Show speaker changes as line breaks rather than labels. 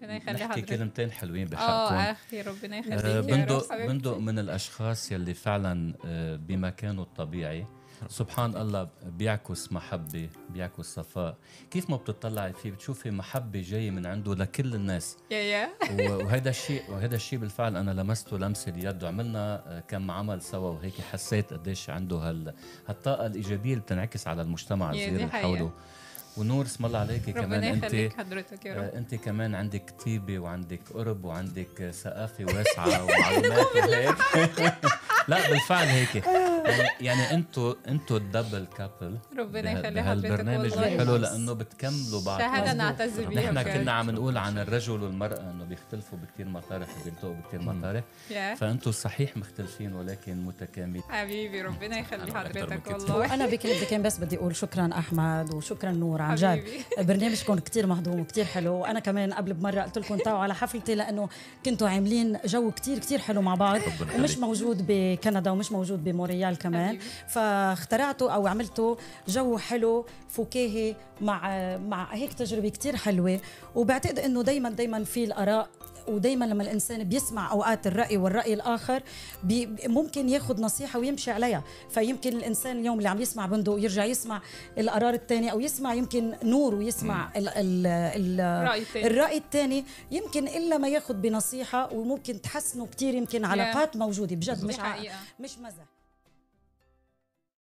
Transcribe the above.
لازم نحكي كلمتين حلوين بحقكم.
اخي ربنا يخليك يا رب.
بندق من الاشخاص يلي فعلا بمكانه الطبيعي سبحان الله بيعكس محبة، بيعكس صفاء. كيف ما بتطلعي فيه بتشوفي محبة جاية من عنده لكل الناس. وهذا الشيء بالفعل أنا لمسته لمسة اليد، وعملنا كم عمل سوا وهيك حسيت قديش عنده هالطاقة الإيجابية اللي بتنعكس على المجتمع الصغير اللي حوله. ونور اسم الله عليكي كمان انت كمان عندك طيبه وعندك قرب وعندك ثقافه واسعه ومعلومات وهيك. لا بالفعل هيك يعني انتوا الدبل كابل.
ربنا يخلي
هالبرنامج الحلو لانه بتكملوا بعض.
شهاده نعتز بيها.
نحن كنا عم نقول عن الرجل والمراه انه بيختلفوا بكثير مطارح وبيلتقوا بكثير مطارح، فانتوا صحيح مختلفين ولكن متكاملين.
حبيبي ربنا يخلي حضرتك والله.
انا بكلمتين بس بدي اقول شكرا احمد وشكرا نور عن جد. برنامجكم كتير مهضوم وكتير حلو، وانا كمان قبل بمره قلت لكم تعوا على حفلتي لانه كنتوا عاملين جو كتير حلو مع بعض ومش موجود بكندا ومش موجود بمونريال كمان، فاخترعتوا او عملتوا جو حلو فكاهي مع هيك تجربه كتير حلوه. وبعتقد انه دايما في الاراء، ودايما لما الانسان بيسمع اوقات الراي والراي الاخر ممكن ياخذ نصيحه ويمشي عليها. فيمكن الانسان اليوم اللي عم يسمع بندق يرجع يسمع القرار الثاني، او يسمع يمكن نور ويسمع الراي الثاني، يمكن الا ما ياخذ بنصيحه وممكن تحسنه كثير يمكن علاقات موجوده بجد مش مزح.